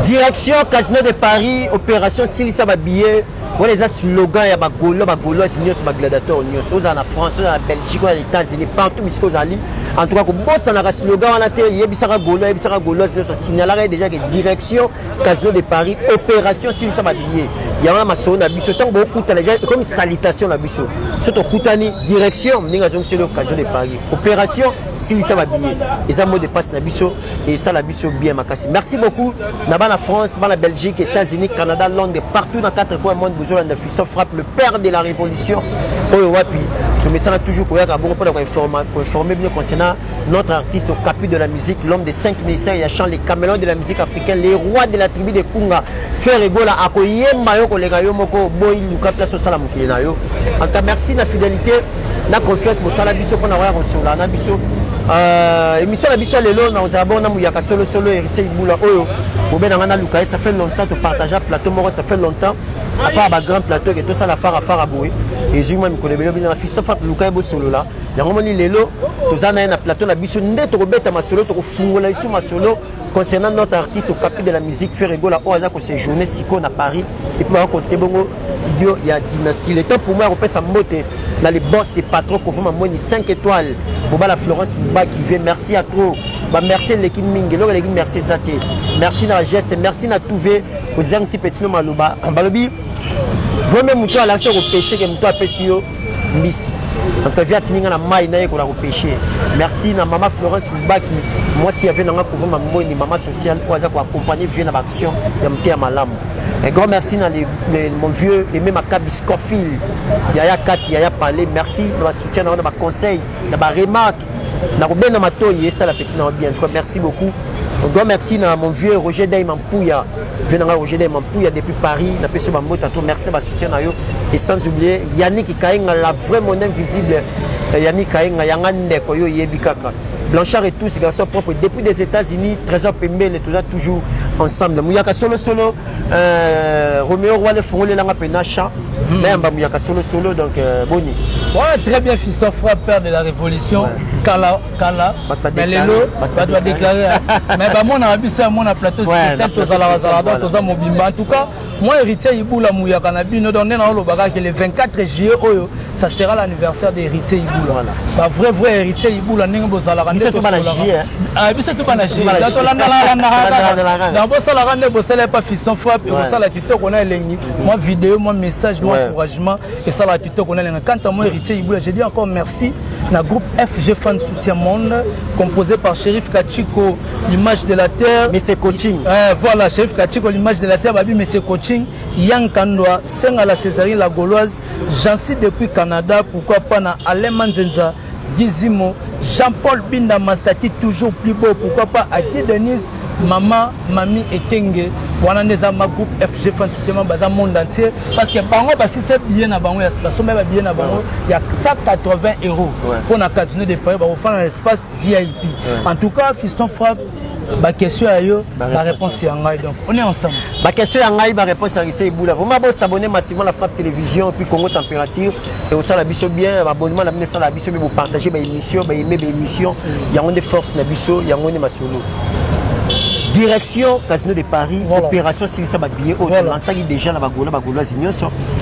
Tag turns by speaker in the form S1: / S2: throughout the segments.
S1: Direction Casino de Paris, opération Silisa Babillet. Voilà les slogans, il y a Bagolo, c'est Gladiator, on est en France, on est en Belgique, on est aux États-Unis, partout où ils sont. En tout cas, comme boss, on a un slogan, on a il y a Golo, c'est signalé déjà que direction Casino de Paris, opération Silisa Babillet. Il y a un maçon, beaucoup de comme salutation, c'est au Koutani, direction, on a Casino de Paris, opération Silisa Babillet. Et ça, mot de passe, et ça, la biso bien, merci beaucoup. Dans la France, dans la Belgique, États-Unis, Canada, Londres, partout dans 4 coins du monde. Christophe Frappe, le père de la révolution. Le message a toujours pour informer bien concernant notre artiste au capu de la musique, l'homme de 5 ministères, il y a chant les camélons de la musique africaine, les rois de la tribu de Kunga, Ferregola, Akoye, Mayoko, Legayo, Moko, Boy, Luka, Place Salam, Kilenayo. En tout cas, merci de la fidélité, de la confiance pour la biso qu'on a reçu là, la biso. Émission la biso lelo na ozabo na muyaka solo héritier ibula oyo obena na luka ça fait longtemps de partager plateau moko ça fait longtemps à part ba grand plateau que tout ça la fara boé et je moi me connais bien na fils fa luka ebo solo là yango moni lelo tozana na plateau na biso ndeto robeta masolo to fungola isu masolo concernant notre artiste au capi de la musique Ferregola au hasard que c'est journée Siko à Paris et puis on va continuer bongo studio il y a dynastie le temps pour moi on peut sa moté dans les boss et patrons qu'on fait moins 5 étoiles pour la Florence Mba qui vient merci à trop bah merci l'équipe Mingelo l'équipe merci Zate merci na geste merci na trouvé aux anciens petits noms malouba balobi vraiment muto à l'action au péché que muto a péché miss en fait via tininga na mai na ko la péché merci na maman Florence Mba qui moi si y avait dans pour ma moi ni maman sociale pour accompagner vieux dans action de mté à malam. Un grand merci dans mon vieux et même à Kabiscofield Yaya Kati Yaya Palais merci de la soutien dans ma conseil dans ma remarque dans Robin Matoyi et ça la petite bien merci beaucoup. Un grand merci à mon vieux Roger Daïman Pouya vieux dans Roger Daïman Pouya depuis Paris na peso ba mota to merci de soutien na yo et sans oublier Yannick Kainga la vraie monnaie visible Yannick Kainga yanga ndeko yo yebikaka Blanchard et tous, ils sont propres depuis des États-Unis, Trésor Pembele, tout ça toujours ensemble. Mouyaka solo, Roméo Roy, le Fongolé, Langa Penacha, même Mouyaka solo, donc Boni.
S2: Ouais, très bien, Christophe Frappe, père de la Révolution. Ouais. Kala, mais les lots, tu dois déclarer. Mais mon avis, c'est mon plateau, c'est celle de Mobimba. En tout cas, moi, héritier Iboula Mouyaka Nabi, nous donnons dans le bagage le 24 juillet, ça sera l'anniversaire d'héritier Iboula. Bah, vrai héritier Iboula, Ningo Zala.
S1: C'est tout banagie,
S2: ah, c'est tout banagie. Dans ça la rande, vous savez pas fiston frappe, vous savez la tuto qu'on a l'ennemi. Moi vidéo, moi message, moi encouragement, et ça la tuto qu'on a l'ennemi. Quant à moi héritier Iboula, je dis encore merci. Le groupe FG Fan Soutien Monde, composé par Chérif Kachiko, l'image de la terre.
S1: Mais c'est coaching.
S2: Voilà, Chérif Kachiko, l'image de la terre, Babi, mais c'est coaching. Yann Kandoa, Senga la Césarine, la Gauloise, j'en suis depuis Canada, pourquoi pas na Alain Manzenza. Gizimo, Jean-Paul Binda Mastati toujours plus beau, pourquoi pas Aki Denise, Maman, Mami et Kenge, voilà des ma groupe FG Fan Soutien dans le monde entier, parce que Bango, parce que c'est bien à Bango, il y a 180 € pour la casino de Paris, pour faire un espace VIP. En tout cas, Fiston Frappe. Ma question à eux, la réponse est en Ngaï. Donc, on est ensemble. Ma question est en Ngaï, ma réponse est en Ngaï. Vous m'avez s'abonner massivement à la Frappe Télévision, puis Congo Température. Et aussi la biso bien, l'abonnement, la mise la biso, vous partagez mes émissions, vous aimez mes émissions. Il y a des forces, la biso, il y a des masolo. Direction Casino de Paris, opération Silisa Babillet, on lance déjà la Bagola,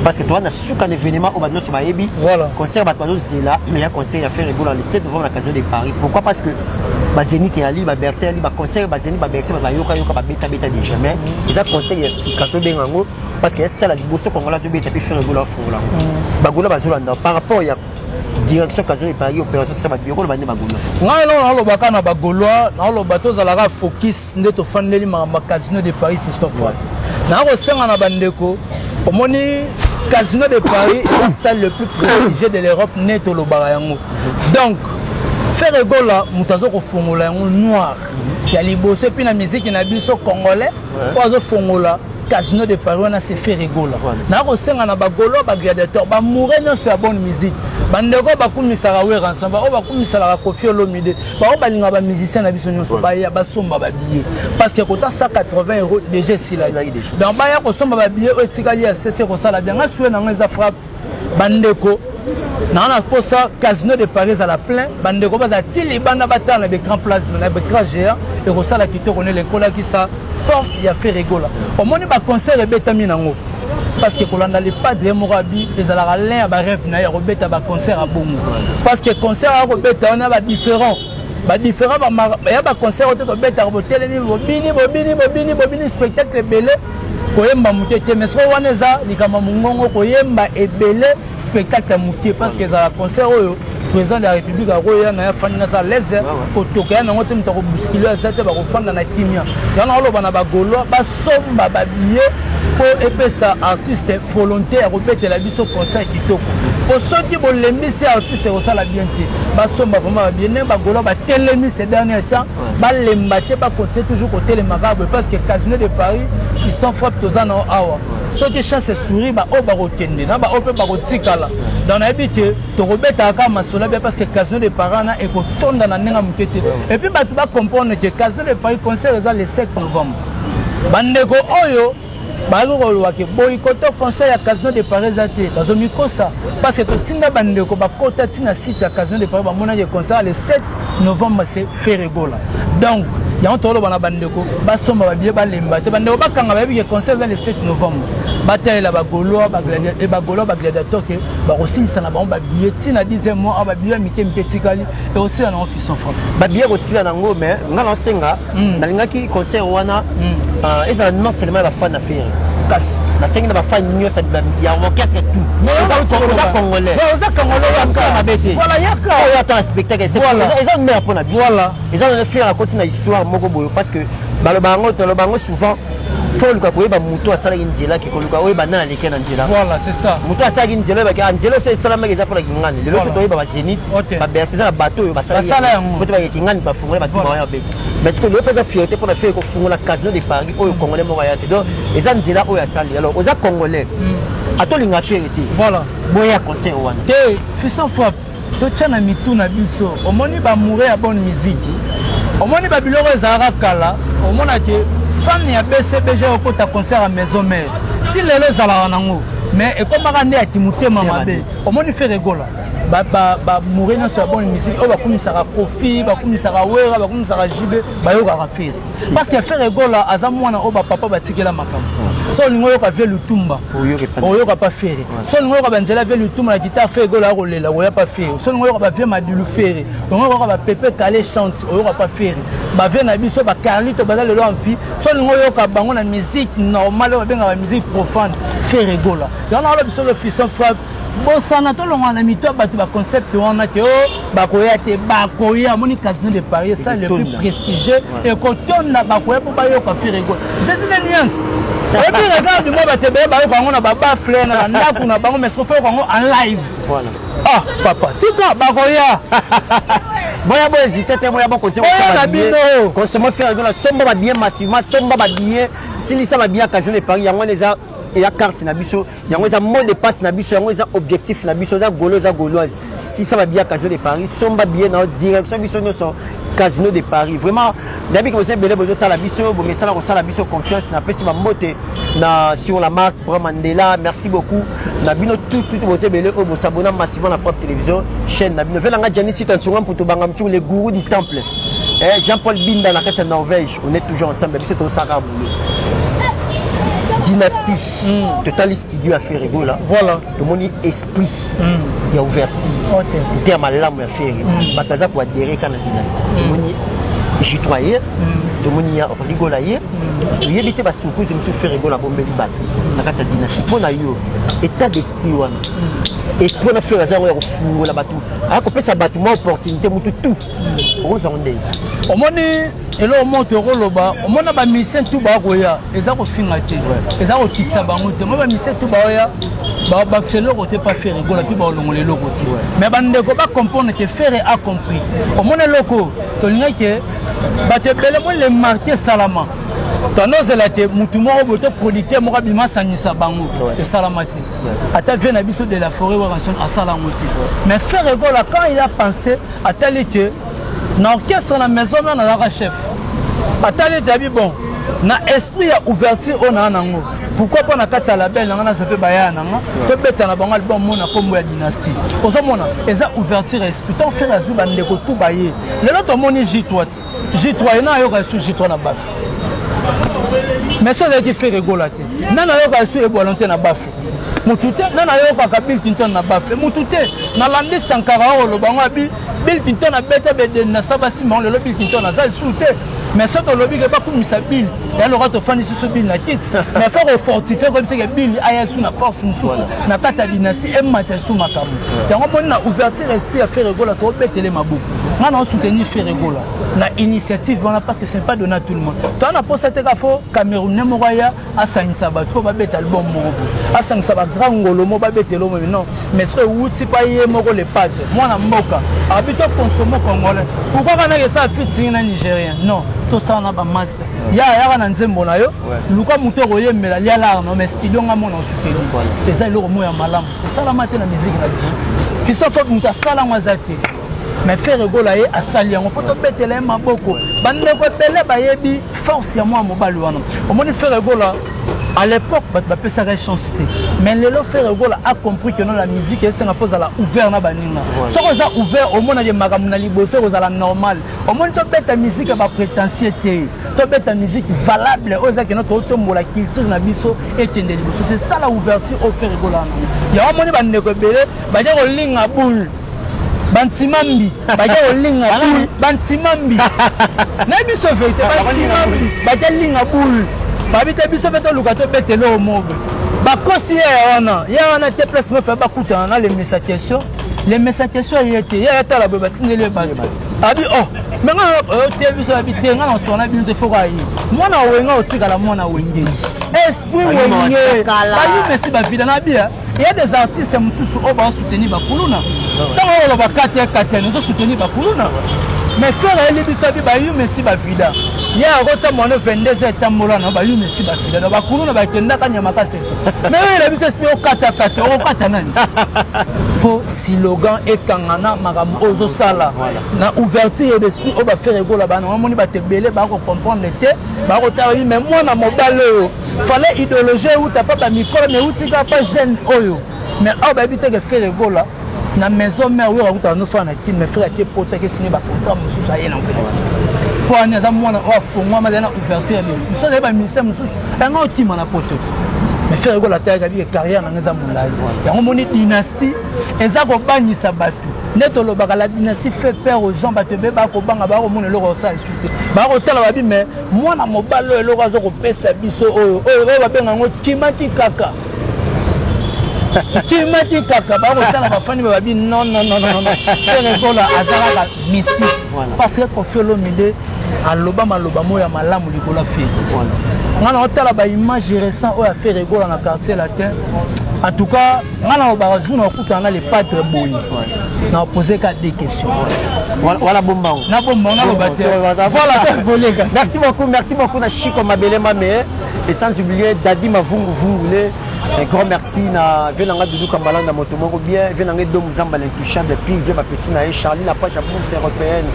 S2: parce que toi, on a su qu'un événement au Badnos Baebi, concert Batouano Zela, mais il y a conseil à faire le 7 novembre à Casino de Paris. Pourquoi? Parce que Bazeni qui est ali, Bercy ali, conseil Bazeni, Bercy, Bayoka, Beta déjà, mais ils ont conseillé à Kato Bengango, parce que c'est la Liboso qu'on va faire le Gola Foula. Bagola Bazolanda, par rapport à direction Casino de Paris, opération Silisa Babillet, on va dire Bagola. Non, le Bakana Bagoloa, le bateau Zalara focus, neto faneli ma Casino de Paris, Christophe. Na resenga na bandeko, omoni Casino de Paris est la salle le plus prestigieux de l'Europe neto lo barayango. Donc Ferregola mutazo ko fongola yango noir. Ya liboso puis na musique na biso congolais, ozo fongola Casino de Paris on a se Ferregola. Na resenga na bagolo ba gladiateur ba mourir nyonso ya bonne musique. Bandeko bakumisaka we ransom ba bakumisaka Koffi Olomide ba balinga ba musicien na biso nyonso ba ya basomba ba billet parce que kota 180 € déjà sila donc ba ya kosomba ba billet o tikali ya cc ko sala bien nga suwe na ngeza frappe bandeko na pour ça Casino de Paris à la plein bande ko baza tili banda batana de grand place na écran géant et rosala qui tourne l'école qui ça force ya fait rigola au moni ba concert et betami nango parce que kolanda les padres morabi ezala lien ba rêve na ya robeta ba concert à bongo parce que concert à robeta on a ba différent ya ba concert au to beta robotelemi bobini spectacle belé koyemba mutete mais so waneza likama mungongo koyemba ebele spectacle mutie parce que za concert oyo président de la République a roya na fana sa leze kotoka na ngote mutako bousculer ça te ba kofanda na timia yana olo bana ba golo ba somba ba billet pour epesa artiste volontaire répéter la biso concert kitoko pour ceux qui vont l'embisser artiste au sala bien te ba somba vraiment bien ba golo ba telemi ces derniers temps ba lembate ba côté toujours côté les marabout parce que Casino de Paris ils sont frappés aux ans awa ceux qui chassent souris ba o ba rotende na ba o pe ba rotikala dans la vie que to robeta ka masola parce que Casino de Paris na e ko tonda na nenga mutete et puis ba tu vas comprendre que Casino de Paris concert le 7 novembre bandeko oyo balurolo ke boycotto concert ya Casino de Paris até bazomikosa parce que totinda bandeko bakota tina site ya Casino de Paris bamona ke concert le 7 novembre c'est Ferregola donc ya ntolo bana bandeko basomba babie balemba te bandeko bakanga babi ke concert le 7 novembre bataille bagolo gladiateur ke bakosilisa na bango babie tina 10e mois babie mike mpetikali et aussi na office en France
S1: babie kosila nango mais ngala senga nalingaki concert wana ezala non seulement la fan affaire kasi na sengi na bafani nyonso ya orchestre tout oza congolais yaka mabete
S2: voilà yaka
S1: oyo ata na spectacle eza mère mpona biso eza na faire la continue na histoire moko boyo parce que baloba yango souvent faut luka koyeba mutu asalaki nzela ke koluka oyeba nani aleki na nzela
S2: voilà c'est ça
S1: mutu asalaki nzela oyebaki nzela oso esalamaki eza mpona kingani lelo so toyeba bazénith baberse eza na bato oyo basalaki po te bakee kingani bafungole batuma oyo abe mais ce que loyo mpe eza fierté mpona fere kofungola Casino de Paris oyo congolais moko aya te donc eza nzela oyo asali alors oza congolais atolinga fere te
S2: voilà
S1: boya concert wana
S2: te fiston frappe totya na mitu na biso omoni bamoure ya bonne musique omoni babiloko ezalaka kala omona ke femme ya BCBG okota concert à maison mère si lelo ezalaka nango mais ekomaka nde ya timotema mabe omoni Ferregola bamoure nyonso ya bonne musique oyo bakumisaka Kofi bakumisaka Wera bakumisaka Jibe bayokaka fere parce que Ferregola aza mwana oyo bapapa batikela makambo so olingo oyoka vie lutumba oyoka pa fere so olingo oyoka banzela vie lutumba na guitare Ferregola akolela oya pa fere so olingo oyoka bavie madilu fere olingo oyoka bapepe kale chante oyoka pa fere bavie na biso bacarlito baza lelo ampi so olingo oyoka bango na musique normale oyo babengaka musique profane Ferregola yango alo biso le fiston frappe bosana tolonga na mito bato ba concept wana ke bakoya te bakoya moni Casino de Paris ça le plus prestigieux et kotonda bakoya po bayoka Ferregola c'est une nuance et puis regarde moi batebe bayoka ngo na baba fleur na ndako na bango mais ce faut ngo en live
S1: voilà
S2: ah papa tika bakoya
S1: moya bo hésiter te moya bo continuer
S2: na bino
S1: consommer Ferregola somba ba bien massivement somba ba bien silisa ba bien Casino de Paris yango neza et la carte na biso yango eza mot de passe na biso yango eza objectif na biso za gauloise si ça va bien Casino de Paris somba bien na direction biso nyonso Casino de Paris vraiment d'abi que vous êtes belé bozo tala biso bo mesala ko sala biso confiance na pesi ba mbote na sur la marque pour Mandela merci beaucoup na bino tout vous êtes belé o bo s'abonner massivement la propre télévision chaîne na bino vela nga jani site ntunga mputo banga mtu les gourous du temple Jean-Paul Binda na kati ya Norvège on est toujours ensemble biso to saka boulot dynastie Total Studio à Ferregola voilà le moni esprit il y a ouverture le terme malamu ya Ferre bataza pour adhérer quand la dynastie le moni jitoyer le moni ya Ferregola ye yebite ba surprise monsieur Ferregola bombeli bato na kati ya dynastie pona yo état d'esprit wana esprit na Ferre za ya kofungola bato akopesa bato mo opportunité mutu tout oza onde
S2: omoni elo moto roloba omona ba mission tout ba koya eza ko finga te eza ko kitsa bango te mo ba mission tout ba oya ba felo ko te pas faire Ferregola puis ba olongole loko te mais bande ko ba comprendre que Ferre a compris omona loko to linga ke ba te bele mo le marquer salama tanozela te mutu moko boto producteur moko bima sanyisa bango et salama te ata vient na biso de la forêt wa ranson à salamote mais Ferregola quand il a pensé à tel que na orchestre na maison na la chef atali tabi bon na esprit ya ouverture on a nango pourquoi pas na kati ya label nanga na zape baya nanga to beta na bango album mona kombo ya dynastie ozo mona eza ouverture esprit to faire azu ba ndeko tout baye lelo to moni J3 ina yo ka su J3 na bafu mais ça qui fait rigoler nana yo ka su e volonté na bafu mutute nana yo ka Bill Clinton na bafu mutute na landi Sankara o lo bango abi Bill Clinton na beta bede na sabasi ma le Bill Clinton na za sute mais ça to lobi ke pas comme ça Bill ya le rate fani sur Bill na kit mais faire fortifier comme c'est que Bill aya sous na force musu na kata dynastie et match sous makamu yango moni na ouverture esprit à faire rigoler to betele mabuku ngana on soutenir faire rigoler na initiative voilà parce que c'est pas donné à tout le monde to na posa te ka fo Cameroun moya a sangisa ba to ba beta album mo a sangisa ba grand ngolo mo ba betelo mo non mais ce outil pa ye moko le pate moi na mboka habito consommer congolais pourquoi kana que ça fit na nigérien non to ça na ba master ya na nzembo na yo luka muto koyemela lia la no mais studio nga mona soutenir eza iloko mo ya malamu ça la matin na musique na biso kiso faut muta sala ngwazati mais faire rigoler ye asali yango faut to betela maboko bande ko pele bayebi force ya moi mobali wana omoni faire rigoler à l'époque ba pesa ka chance mais lelo faire rigoler a compris que non la musique c'est nga pose la ouvert na baninga so ko za ouvert omona ye makamu na liboso ko za la normal omoni to beta musique ba prétentieux to beta musique valable oza que notre autombola culture na biso et tende liboso c'est ça la ouverture au faire rigoler ya omoni bande ko bele ba ja ko linga boule Bantimambi, baja olinga boule, Bantimambi. Na biso vérité, Bantimambi, baja linga boule. Babita biso beto lukato betelo mobe. Bakosi ya wana te place me fait bakuta na les messages questions. Les messages questions yete, ya ta la beba tindele ba. Abi oh, menga te biso abite nga na sona bi te foka yi. Mwana wenga otika la mwana wenge. Esprit wenge. Bayi mesi ba vida na bia. Il y a des artistes mususu o ba soutenir ba kuluna. Tant on va katia nous soutenir ba kuluna. Mais faire elle biso bi ba yu mesi ba vida. Ya rota mona 22 tambola na ba yu mesi ba vida. Ba kuluna ba kenda ka nyama ka sese. Mais elle biso si o kata nani. Faut slogan et kangana makambo ozo sala. Na ouverture d'esprit o ba faire ego la ba na moni ba tebele ba ko comprendre te. Ba ko ta mais moi na mobile fallait idéologie ou t'as pas micro mais où tu pas jeune oyo mais oh bah vite que faire ego là na maison mère ou rakuta no fa na kin mais frère qui porte que signer ba contrat mususu aye na ngela pour anya za mwana off moi ma na ouverture d'esprit ça ba ministère mususu nga otima na poto mais faire ego la taille bi carrière na ngeza mulai yango moni dynastie eza ko banyisa batu neto lo baka la dynastie fait peur aux gens batebe ba ko banga ba ko mona lo ko sa suite ba ko tala ba bi mais moi na mobalo lo ko zo ko pesa biso oyo ba benga ngo timati kaka timati kaka ba ko tala ba fani ba bi non c'est ko la azara mystique parce que ko felo mide aloba maloba moya malamu likola fi ngana otala ba image récent o a fait rigoler na quartier latin en tout cas ngana o ba jouna okutana les padres boyi na poser des questions
S1: voilà bomba
S2: na bomba na ba te voilà
S1: merci beaucoup na Chico Mabele Mame et sans oublier Dadi Mavungu Vungule. Un grand merci na venanga Doudou Kambala na motomoko bien venanga Dom Zamba l'intouchable puis vient ma petite na Charlie la page à bourse européenne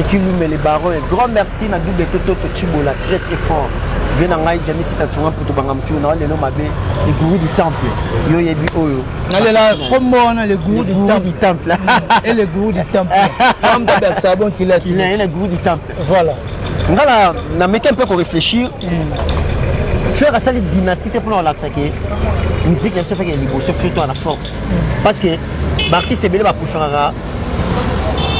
S1: qui nous met les barons un grand merci na Doudou Toto Chibola très fort venanga Jani Sitatunga pour tobanga mtu na le nom mabe les gourous du temple yo yebi oyo
S2: na la comme on a les gourous du temple et les gourous du temple comme d'abord sabon qu'il est
S1: les gourous du temple
S2: voilà
S1: ngala na meka un peu pour réfléchir faire à ça les dynasties pour nous relaxer que musique ne se fait que les beaux surtout à la force parce que l'artiste c'est bien va pour faire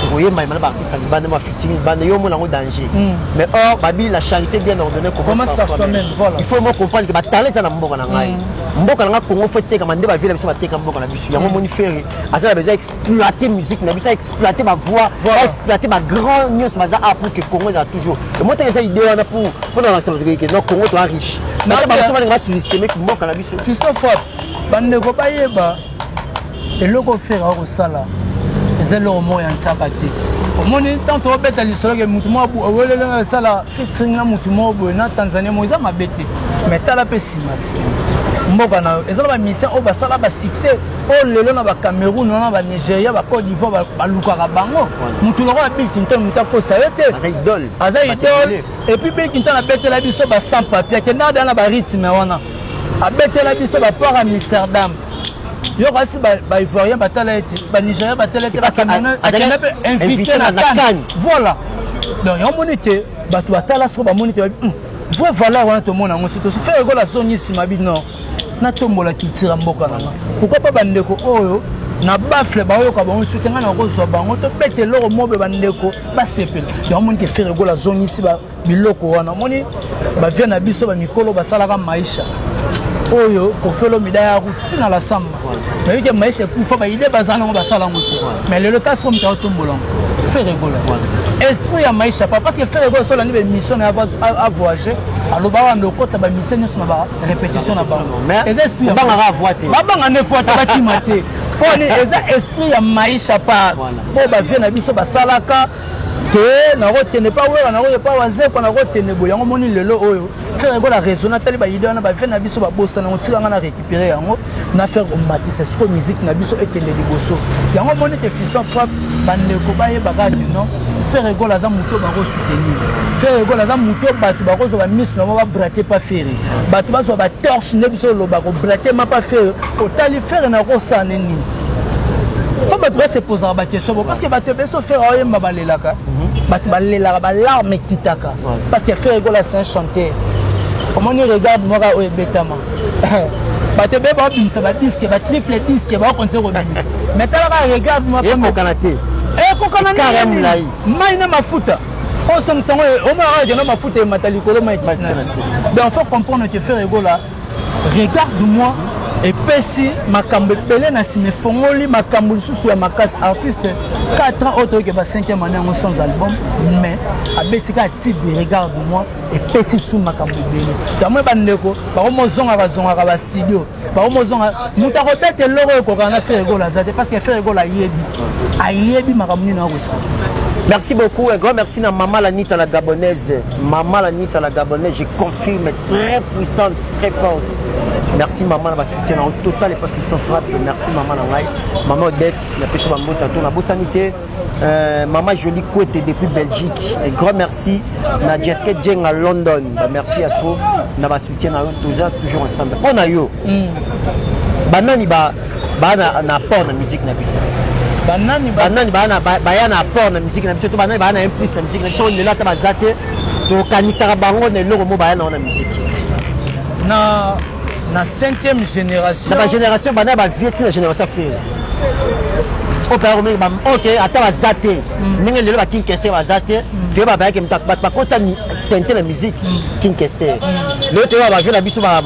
S1: voyez mais mal l'artiste ça bande moi featuring bande yo mo lango danger mais or babi la charité bien ordonnée commence par soi-même voilà il faut moi comprendre que ba talent ça na mboka na ngai mboka na Congo faut te comme ndeba ville biso ba te comme mboka na biso yango moni faire asa besoin exploiter musique na biso exploiter ma voix exploiter ma grand news maza pour que Congo a toujours le monter esa idée wana pour dans l'ensemble que non Congo toi riche mais ba biso ba sous-estimer que mboka na biso
S2: Christophe bande ko bayeba eloko faire au sala c'est le mot en sabati omoni tant to beta lisolo ke mutu mo bu owelela sala fitsinga mutu mo bu na Tanzania mo za mabete mais tala pe simati mboka na ezala ba mission o ba sala ba succès o lelo na ba Cameroun na ba Nigeria ba Côte d'Ivoire ba lukaka bango mutu loko na Bill Clinton mutu ko savete aza idole et puis Bill Clinton a bete la biso ba sans papier ke na ba rythme wana abetela biso baport à Amsterdam yo kasi ivoirien batala ete banigérien batala ete bacamerounais akenda mpe invité na Cannes voilà donc yomoni te bato batala soko bamoni te vrai valeur wana tomona yango surtout faire ego la zone nsima bino natombola culture mboka nanga pourquoi pas bandeko oyo na bafle bayoka bango soute nga na kozwa bango tobete eloko mobe bandeko basepela yomoni ke faire ego la zone isi biloko wana omoni bavie na biso bamikolo basalaka maisha oyo kofelo midaya routine à la samba mais que maisha kufa ba idée bazana ngo basala ngo mais le cas comme ta tombola faire rigolo esprit ya maisha pas parce que faire rigolo sola ni mission à voyager alors ba ndo kota ba mission nyonso na ba répétition na ba mais esprit ba nga voiter ba nga ne fois ta timate poni eza esprit ya maisha pas po ba vie na biso basalaka te na rotene pas wera na roye pas waze ko na rotene bo yango moni lelo oyo faire ego la raisonner tali ba idée na ba vie na biso ba bossa na otila nga na récupérer yango na faire matisse ce musique na biso ekende liboso yango moni te fiston propre bande ko baye bagadi non faire ego la za muto ba soutenir faire ego la za muto batu ba ko zo ba miss na ba braquer pas faire batu ba zo ba torche ne biso lo ba ko braquer ma pas faire otali faire na ko sa neni pas bato se poser la question parce que bato beso faire oyemba balelaka bato balelaka balarme kitaka parce que faire ego la c'est un chanteur comment on regarde moi au betama bato be ba bimsa ba disque ba triple disque ba konse ko bimisa mais tala regarde moi comme
S1: kanate
S2: kokana
S1: carême lai
S2: maina mafuta on s'en sent au moins il y a mafuta matali ko ma donc faut comprendre que faire ego la regarde-moi et pesi makambo belé na sime fongoli makambo lisusu ya makasi artiste 4 ans autre que ba 5e année en sans album mais abetika titre regarde-moi et pesi sous makambo belé tamwe bandeko ba mozonga ba studio ba mozonga muta kotete loko ko kana faire ego la zate parce que faire ego la yebi makambo ni na kosa.
S1: Merci beaucoup, un grand merci à Maman Lanita la Gabonaise. Maman Lanita la Gabonaise, je confirme, très puissante, très forte. Merci Maman, la soutien au total et pas Christophe Frappe. Merci Maman Langai. Maman Dex, la pêche bambou, tantôt la Bossanité. Maman Jolie Couette depuis Belgique. Et grand merci à Jessica Jeng à London. Merci à toi. Na soutien à toujours ensemble. On a yo. Banani ba na port na musique na biso. Banani bayana apport na musique na biso to banani bayana implice na musique na biso on lata bazate to kanisaka bango na loko mo bayana na musique
S2: na 5e génération
S1: na ba génération banani ba vieti na génération frère o père mi ba OK ata bazate ninge lelo ba kinkese bazate to ba bayake mtak ba kota ni sente na musique kinkese le to ba vie na biso ba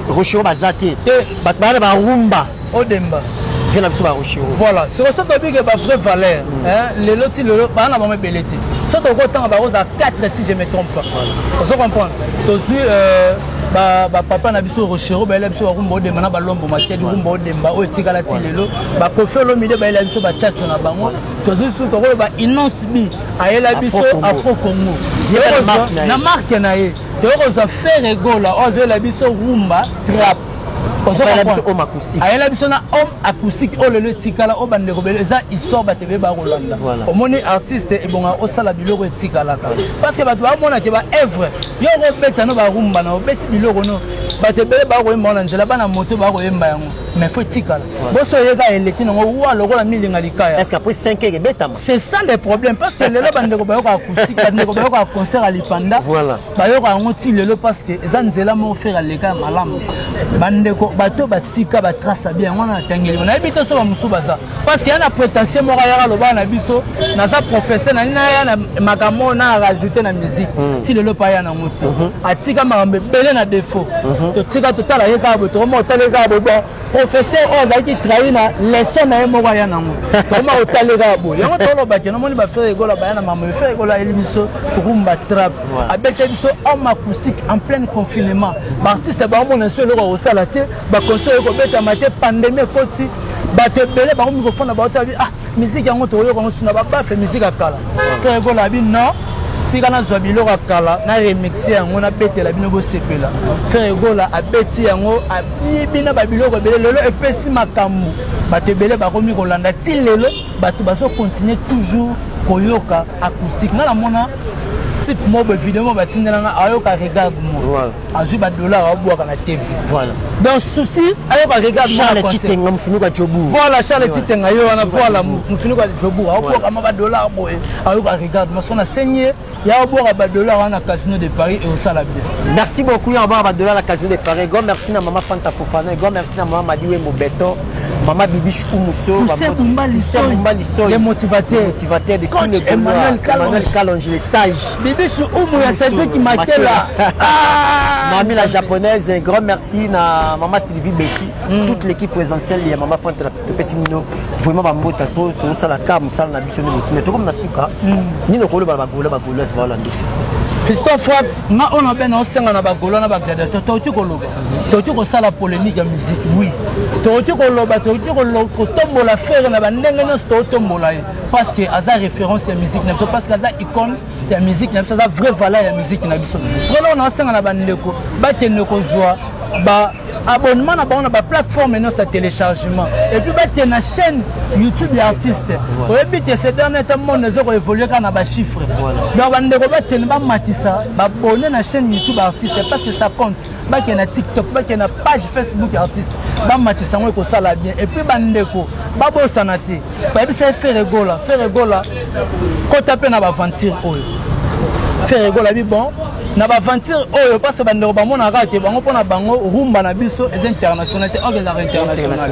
S1: rochero bazate ba bayana ba rumba
S2: odemba.
S1: Voilà,
S2: c'est ça que je vraie valeur. Les lots, le pas na ba belete. Ça to autant ba rose à 4 si je me trompe pas. Vous comprenez. Aussi ba papa na biso rochero ba la biso rumbo de mana ba lombo makedi rumbo de mba o tikala ti lelo ba kofelo mide ba la biso ba chacho na bango. Tozi su to ba inonce bi ayela biso afro Congo. Na marque na ye. To roza faire ego la ozo la biso rumba trap. ayela biso na homme acoustique o lelo etikala o bandeko belo eza histoire batebe bakolanda omoni artiste ebonga osala biloko etikalaka parce que bato bamona ke ba œuvre yo kobeta no barumba na obeti biloko no bato ebele bakoyemba na nzela bana moto bakoyemba yango mais fo etikala boso oyeka eleki nango wa lokola milinga likaya
S1: est-ce qu'après 5 heures ebetama
S2: c'est ça le problème parce que lelo bandeko bayoka acoustique bandeko bayoka concert à lipanda bayoka yango ti lelo parce que eza nzela mo faire leka malamu bandeko bato batika batrasa bien wana tangeli na ebito so ba musubaza parce que yana prétention moko ya loba na biso na za professeur na ya na makamo na rajouter na musique si le lopa ya na moto atika makambe belé na défaut to tika totala yeka bo to mo talega bo professeur o za ki trahi na leçon na moko ya na mo to ma otalega bo yango to loba ke no moni ba faire égola ba na mamu faire égola elbiso rumba trap abete biso homme acoustique en plein confinement ba artiste ba mo na so le ko sala te ba conseil ko beta mate pandémie koti bato belé ba ko microphone ba otabi musique yango to yo ko suna ba bafe musique akala to égola bi non tika na zwa biloko akala na remixer yango na betela bino bo sepela faire égola abeti yango abibi na ba biloko belé lelo epesi makambu bato belé ba ko mi ko landa ti lelo bato baso continuer toujours koyoka acoustique na la mona site mobile évidemment batindelanga ayoka regarde moi azui ba dollar abwaka na TV
S1: voilà
S2: donc souci ayoka regarde moi
S1: Charles Titenga mfinuka Jobu
S2: voilà Charles Titenga yo wana voilà mfinuka Jobu abwaka ma ba dollar boy ayoka regarde moi sona saigné ya abwaka ba dollar wana Casino de Paris et au sala bien.
S1: Merci beaucoup ya abwaka ba dollar la Casino de Paris. Go merci na maman Fanta Fofana, go merci na maman Madiwe Mobeto, maman Bibi Choumuso,
S2: maman les motivateurs
S1: de tous les Emmanuel Kalonge les sages.
S2: Bibi Choumou ya Cédric Makela.
S1: Mamie la japonaise, un grand merci na maman Sylvie Betty, toute l'équipe présentielle ya maman Fanta Pesimino. Vraiment ba mbota to sala ka musala na biso ne mais to comme na suka. Ni no kolo ba gola voilà ndisi.
S2: Christophe ma on a ben osenga na ba gola na ba gladiateur to koloba. To ko sala polémique ya musique oui. To koloba to ko tombola faire na ba ndenge no to tombola parce que aza référence ya musique na parce que aza icône ya musique na aza vraie valeur ya musique na biso. Solo on osenga na ba ndeko ba tene ko joie ba abonnement na ba plateforme non sa téléchargement et puis ba tena chaîne YouTube ya artiste o ebite ces derniers temps monde zo ko évoluer kana ba chiffre donc ba ndeko ba tena ba matisa ba abonner na chaîne YouTube artiste parce que ça compte ba ke na TikTok ba ke na page Facebook artiste ba matisa ngo ko sala bien et puis ba ndeko ba bosana te ba bisa faire rigola ko taper na ba aventure oyo faire rigola bi bon na ba aventure oyo parce que bandeko ba mona rate bango pona bango rumba na biso est international c'est organisation international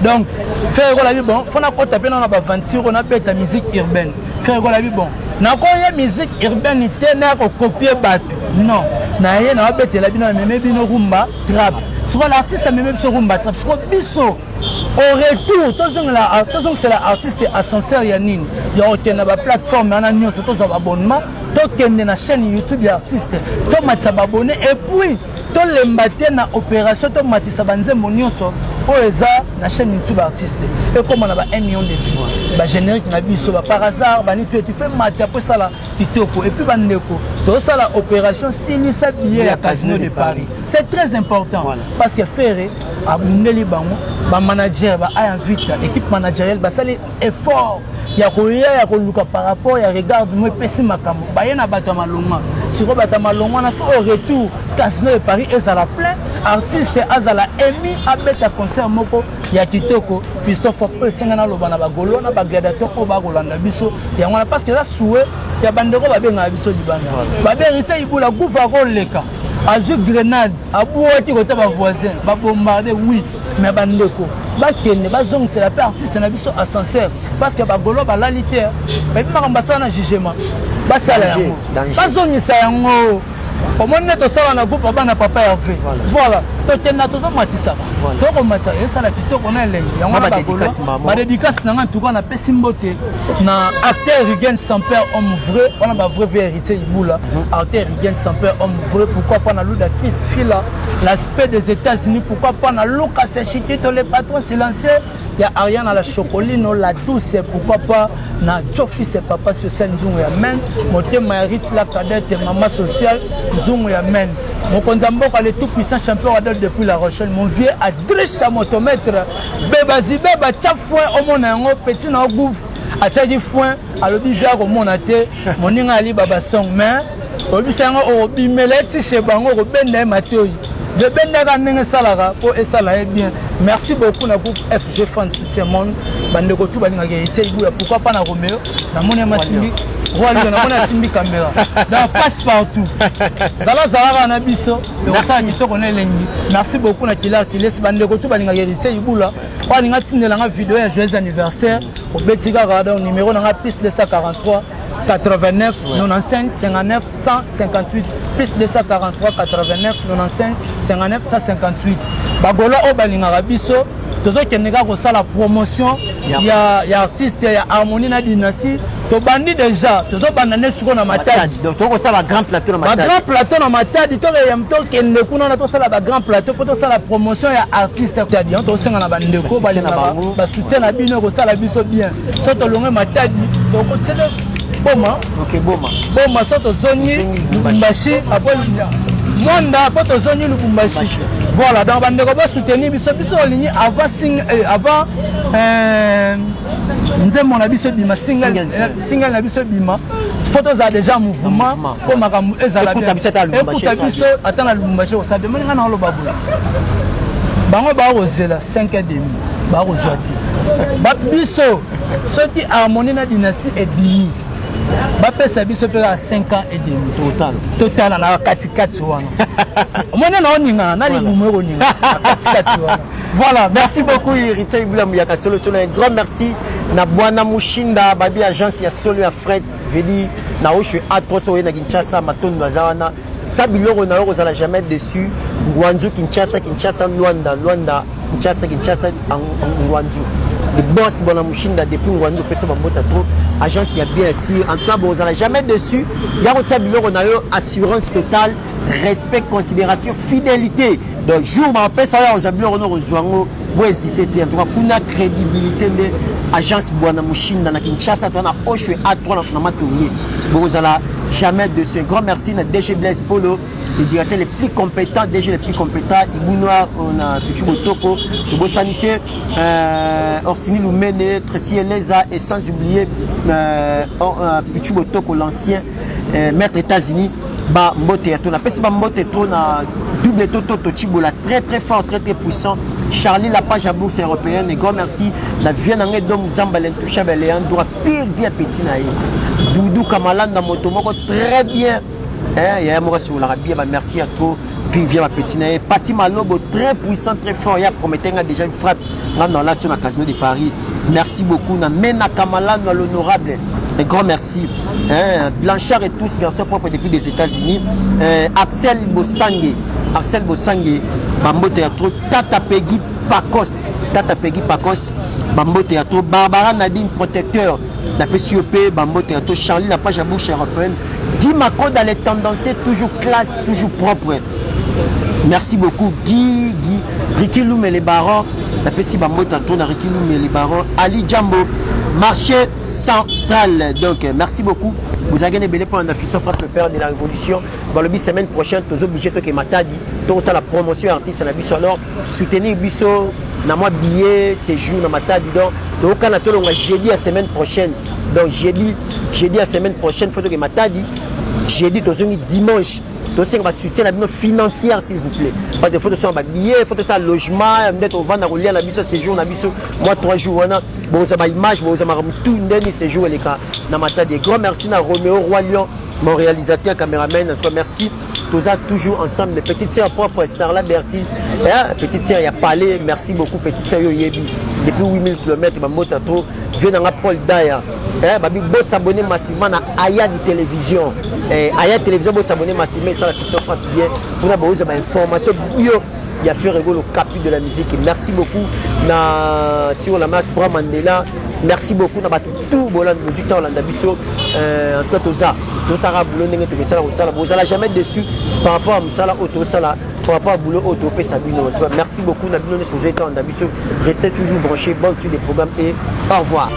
S2: donc faire rigola bi bon fona ko taper na ba aventure on appelle ta musique urbaine faire rigola bi bon na ko ya musique urbaine te na ko copier bat non na ye na betela bino meme bino rumba trap sur l'artiste même biso rumba trap sur biso au retour tous c'est l'artiste ascenseur ya nini ya okena ba plateforme na nyonso tous abonnement to kende na chaîne YouTube ya artiste to matisa ba abonné et puis to lembate na opération to matisa banzembo nyonso o eza na chaîne YouTube artiste et comme on a 1 million de vues ba générique na biso ba par hasard ba ni tu fais mater après ça la kitoko et puis ba ndeko to ça la opération sinisa billet à Casino de Paris c'est très important voilà. Parce que faire abundeli bango ba manager ba a invite équipe managériale ba sali effort ya koya ya luka par rapport ya regarde moi pesi makambo ba yena bato malonga siko bato malonga na au retour Casino de Paris ezala plein artiste azala emi abeta concert moko ya kitoko Christophe peu senga na loba na bagolo na bagladiateur ko ba kolanda biso ya ngwana parce que ça soué ya bandeko ba benga biso dibanda ba berita ibula kufa ko leka azu grenade abuoti ko ta ba voisin ba bombarder oui mais bandeko ba kende ba zong c'est la paix artiste na biso ascenseur parce que ba golo ba lalite ba bimaka na jugement ba sala yango ba zongisa yango au moins net ça na groupe bana papa Hervé voilà to tena to matisa to ko matisa esa la kitoko na elengi yango na bagolo ba dédicace na nga tuko na pesimbote na acteur Rigen sans père homme vrai on a ba vrai vérité ibula acteur Rigen sans père homme vrai pourquoi pas na Luda Chris Fila l'aspect des États-Unis pourquoi pas na Lucas Chiquito le patron silencieux il y a Ariane à la Chocolino la douce pourquoi pas na Jofi c'est papa social nzungu ya men moté Marit la cadette maman sociale nzungu ya men mon konzamboka le tout puissant champion adol depuis la Rochelle mon vieux Adrich à motomètre beba zibeba tchafouin au mona yango petit na gouf atchadi foin alobi za ko mona te moninga ali baba song mais obisango obimeleti chez bango ko benda matoi de benda ndenge salaka po esala bien merci beaucoup na groupe FG Fans soutien monde bande ko tu balinga héritier ibuya pourquoi pas na Romeo na mona masimbi Rwanda na mona simbi caméra dans passe partout zala na biso et ça ni to connaît lengi merci beaucoup na kila laisse bande ko tu balinga héritier ibula kwa ninga tindela nga vidéo ya joyeux anniversaire au Betika Radon numéro na plus 243 89 95 59 158 plus 243 89 95 59 158 bagolo o balinga biso tozo keneka ko sala promotion ya artiste ya harmonie na dynastie to bandi déjà tozo bandane suko na matadi
S1: donc to ko sala grand plateau na matadi
S2: grand plateau na matadi to ya mto kende kuna na to sala ba grand plateau to sala promotion ya artiste tadi to senga na bandeko balinga ba soutien na bino ko sala biso bien to to longe matadi to ko tele boma
S1: ok boma
S2: soto zoni Lubumbashi après Mwanda poto zoni Lubumbashi voilà dans bandeko ba soutenir biso ligné avant nzembo na biso bima single na biso bima photo za déjà mouvement pour makambo ezala bien écoute biso atana Lubumbashi osabe malinga na lo babula bango ba ozela 5h30 ba ozwati ba biso soki harmonie na dynastie edini ba pesa biso pe à 5h30 total na katikati wana mona na oninga na libumero oninga katikati wana.
S1: Voilà, merci beaucoup Irita Ibula Muyaka Solo Solo. Un grand merci na Bwana Mushinda babi agence ya Solo ya Freds veli na oshwe atroso na Kinshasa matondo bazawana. Ça biloko na oko zala jamais dessus. Ngwanzu Kinshasa Luanda Kinshasa Ngwanzu. Le boss Bwana Mushinda depuis Ngwanzu peso bambota trop agence ya bien ici en tout cas bon zala jamais dessus. Ya ko tsa biloko na yo assurance totale, respect, considération, fidélité. Donc jour ma paix ça on a bien rejoindre vous hésiter en tout cas pour la crédibilité de agence Bwana Mushinda na Kinshasa to na oshwe A3 na matouye vous allez jamais de ce grand merci na DG Blaise Polo le directeur le plus compétent DG le plus compétent Ibunoa on a Pichu Botoko le beau sanité Orsini Lumene Tracy Eleza et sans oublier Pichu Botoko l'ancien maître États-Unis ba mbote ya to na pesi ba mbote to na double toto Chibola très très fort très puissant Charlie la page à bourse européenne et grand merci la Vienangé dom Zamba l'intouchable Léandro pire bien petit naïe Doudou Kamalanda Motomoko très bien il y a moi sur la bien merci à toi puis vient ma petit naïe Pati Malobo très puissant très fort il y a prometteur déjà une frappe dans la sur la casino de Paris merci beaucoup na Mena Kamalanda l'honorable un grand merci. Blanchard et tous garçons propres depuis les États-Unis. Axel Bosangue, Bambo Théâtre, Tata Peggy Pacos, Bambo Théâtre, Barbara Nadine Protecteur, la PCOP, Bambo Théâtre, Charlie la page à bouche européenne. Guy Macron dans les tendances, toujours classe, toujours propre. Merci beaucoup Guy, Ricky Loum et les barons, la PCOP Bambo Théâtre, Ricky Loum et les barons, Ali Djambo. Marché central. Donc, merci beaucoup. Vous avez gagné pour un affichage frappe le père de la révolution. Dans le semaine prochaine, tous obligés de Matadi. Donc, ça la promotion artiste à la Bisso. Alors, soutenir Bisso, na moi billet, séjour dans Matadi. Donc, au Canada, on va jeudi la semaine prochaine. Donc, jeudi la semaine prochaine, photo que Matadi. Jeudi, dimanche. Donc, on va soutenir la financière, s'il vous plaît. Parce que faut de ça billet, faut de ça logement, peut-être on va dans la Bisso séjour, na Bisso, moi 3 jours, bon, ça va image, bon, ça m'a tout une dernière séjour, les gars. Des grands merci à Roméo Roi Lion, mon réalisateur, caméraman. Merci. Tous toujours ensemble. Les petites sœurs propres, Starla Bertis. Petite sœur, il y a Palais. Merci beaucoup, petite sœur Yebi. Depuis 8000 km, ma moto trop. Je viens dans Paul Daya. Babi, vous s'abonner massivement à Aya de télévision. Aya télévision, vous s'abonner massivement. Ça, la question frappe bien. Pour avoir des informations bio. Il a fait rigoler au capu de la musique. Et merci beaucoup sur la marque Bra Mandela. Merci beaucoup na tout bolan musique dans l'andabiso en tout cas tout ça boulot tout ça vous allez jamais dessus par rapport à musala auto sala par rapport à boulot auto pe sabino. Merci beaucoup na bino nous êtes en andabiso restez toujours branchés bonne suite des programmes et au revoir.